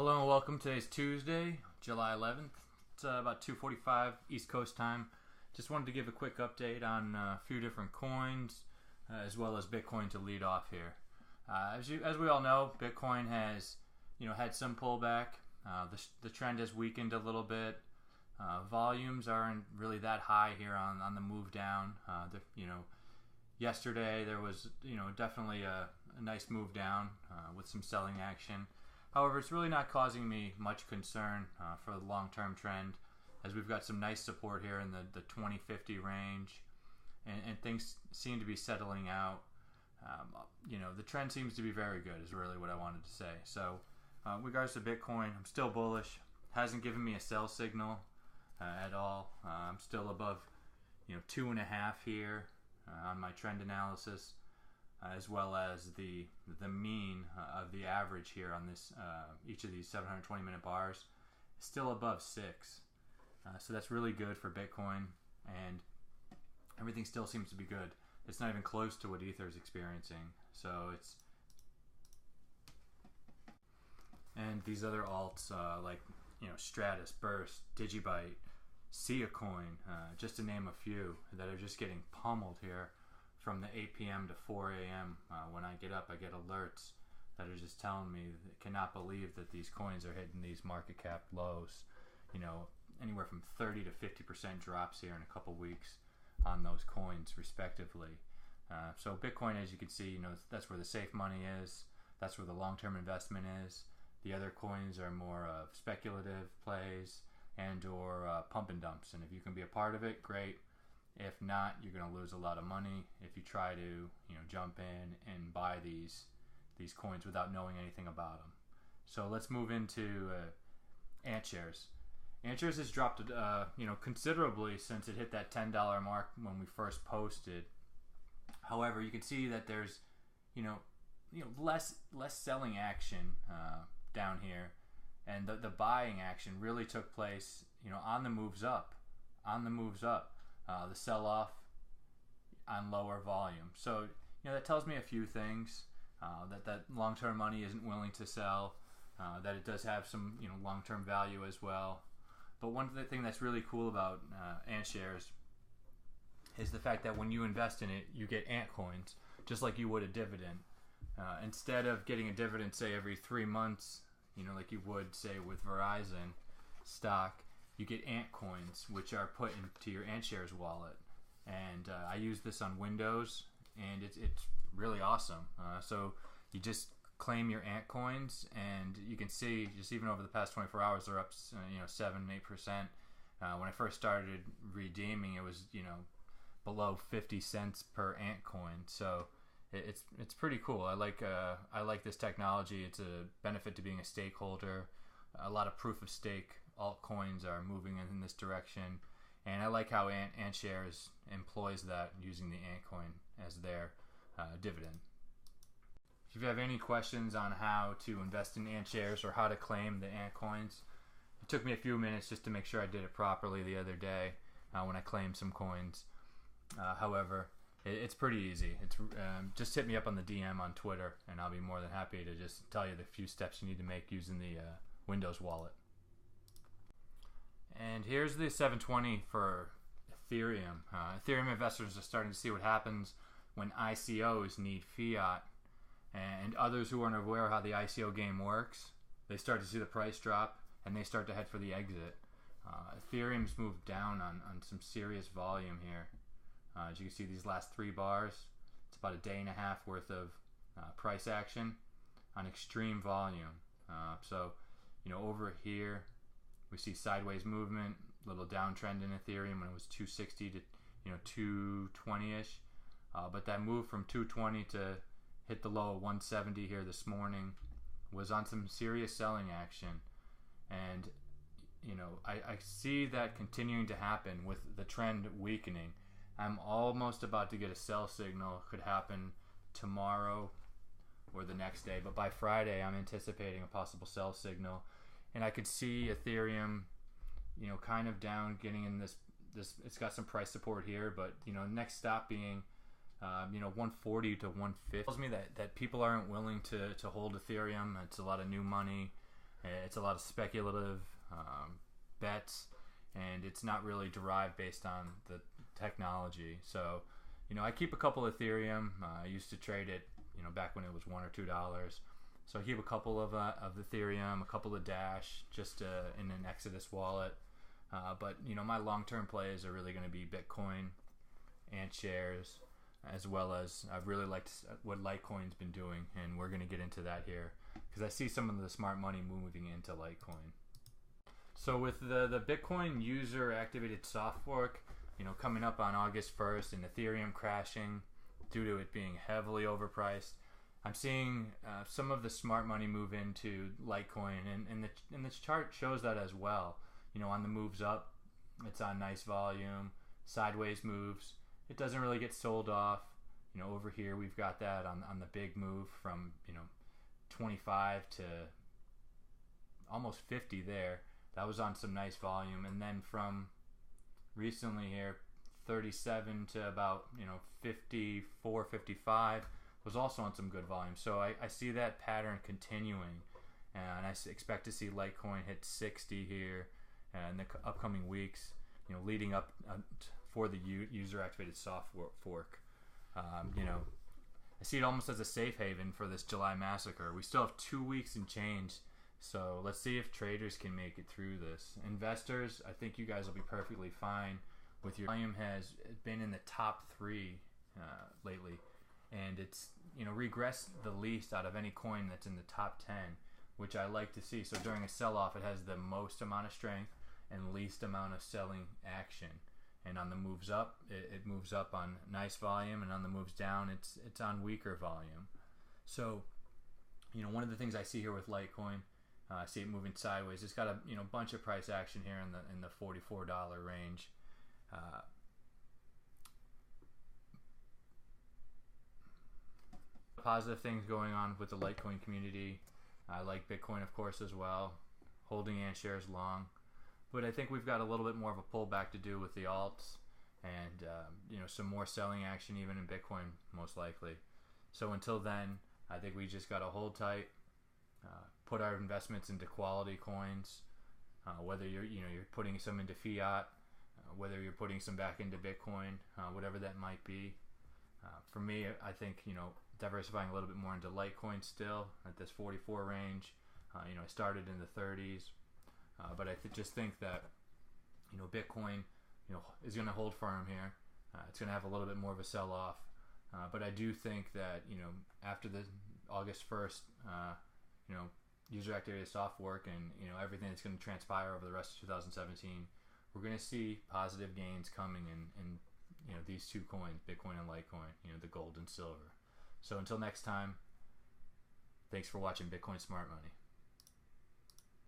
Hello and welcome. Today's Tuesday, July 11th. It's about 2:45 East Coast time. Just wanted to give a quick update on a few different coins, as well as Bitcoin to lead off here. As we all know, Bitcoin has had some pullback. The trend has weakened a little bit. Volumes aren't really that high here on the move down. Yesterday there was definitely a nice move down with some selling action. However, it's really not causing me much concern for the long-term trend, as we've got some nice support here in the 2050 range, and things seem to be settling out. The trend seems to be very good is really what I wanted to say. So with regards to Bitcoin, I'm still bullish. Hasn't given me a sell signal at all. I'm still above 2.5 here on my trend analysis, as well as the mean of the average here on this each of these 720-minute bars is still above 6. So that's really good for Bitcoin, and everything still seems to be good. It's not even close to what Ether is experiencing. So it's, and these other alts like Stratus, Burst, Digibyte, Coin, just to name a few, that are just getting pummeled here from the 8 p.m. to 4 a.m. When I get up, I get alerts that are just telling me that cannot believe that these coins are hitting these market cap lows. Anywhere from 30 to 50% drops here in a couple weeks on those coins, respectively. So Bitcoin, as you can see, that's where the safe money is. That's where the long-term investment is. The other coins are more of speculative plays and/or pump and dumps. And if you can be a part of it, great. If not, you're going to lose a lot of money if you try to jump in and buy these coins without knowing anything about them. So let's move into AntShares. AntShares has dropped considerably since it hit that $10 mark when we first posted. However, you can see that there's less selling action down here, and the buying action really took place on the moves up. The sell-off on lower volume. So that tells me a few things. That long-term money isn't willing to sell. That it does have some long-term value as well. But one thing that's really cool about AntShares is the fact that when you invest in it, you get Ant coins, just like you would a dividend. Instead of getting a dividend, say every 3 months, like you would say with Verizon stock, you get Ant coins, which are put into your AntShares wallet. And I use this on Windows, and it's really awesome. So you just claim your Ant coins, and you can see just even over the past 24 hours, they're up 7-8%. When I first started redeeming, it was below 50 cents per Ant coin. So it's pretty cool. I like this technology. It's a benefit to being a stakeholder. A lot of proof of stake altcoins are moving in this direction, and I like how AntShares employs that using the Ant coin as their dividend. If you have any questions on how to invest in AntShares or how to claim the Ant coins, it took me a few minutes just to make sure I did it properly the other day when I claimed some coins. However, it's pretty easy. It's just hit me up on the DM on Twitter, and I'll be more than happy to just tell you the few steps you need to make using the Windows wallet. And here's the 720 for Ethereum. Ethereum investors are starting to see what happens when ICOs need fiat, and others who aren't aware of how the ICO game works, they start to see the price drop and they start to head for the exit. Ethereum's moved down on some serious volume here. As you can see, these last 3 bars, it's about a day and a half worth of price action on extreme volume. So over here we see sideways movement, little downtrend in Ethereum when it was 260 to 220ish, but that move from 220 to hit the low of 170 here this morning was on some serious selling action. And I see that continuing to happen with the trend weakening. I'm almost about to get a sell signal. Could happen tomorrow or the next day, but by Friday I'm anticipating a possible sell signal, and I could see Ethereum kind of down, getting in this it's got some price support here, but next stop being 140 to 150. Tells me that people aren't willing to hold Ethereum. It's a lot of new money. It's a lot of speculative bets, and it's not really derived based on the technology. So, I keep a couple Ethereum. I used to trade it, back when it was $1 or $2. So I keep a couple of Ethereum, a couple of Dash, just in an Exodus wallet. But my long-term plays are really going to be Bitcoin and shares, as well as I've really liked what Litecoin's been doing, and we're going to get into that here because I see some of the smart money moving into Litecoin. So with the Bitcoin user activated soft fork, coming up on August 1st, and Ethereum crashing due to it being heavily overpriced, I'm seeing some of the smart money move into Litecoin, and this chart shows that as well. On the moves up, it's on nice volume. Sideways moves, it doesn't really get sold off. Over here we've got that on the big move from 25 to almost 50 there. That was on some nice volume, and then from recently here, 37 to about 54, 55 was also on some good volume. So I see that pattern continuing, and I expect to see Litecoin hit 60 here in the upcoming weeks, leading up for the user activated soft fork. I see it almost as a safe haven for this July massacre. We still have 2 weeks and change, so let's see if traders can make it through this. Investors, I think you guys will be perfectly fine with your volume. Has been in the top 3 lately, and it's regressed the least out of any coin that's in the top 10, which I like to see. So during a sell-off, it has the most amount of strength and least amount of selling action. And on the moves up, it moves up on nice volume, and on the moves down, it's on weaker volume. So, one of the things I see here with Litecoin, I see it moving sideways. It's got a bunch of price action here in the $44 range. Positive things going on with the Litecoin community. I like Bitcoin, of course, as well. Holding and shares long. But I think we've got a little bit more of a pullback to do with the alts, and some more selling action even in Bitcoin, most likely. So until then, I think we just got to hold tight, put our investments into quality coins, whether you're putting some into fiat, whether you're putting some back into Bitcoin, whatever that might be. For me, I think diversifying a little bit more into Litecoin still at this 44 range. I started in the 30s. But I just think that Bitcoin is going to hold firm here. It's going to have a little bit more of a sell-off, but I do think that after the August 1st user activated soft fork, and everything that's going to transpire over the rest of 2017, we're going to see positive gains coming in these two coins, Bitcoin and Litecoin, the gold and silver. So until next time, thanks for watching Bitcoin Smart Money.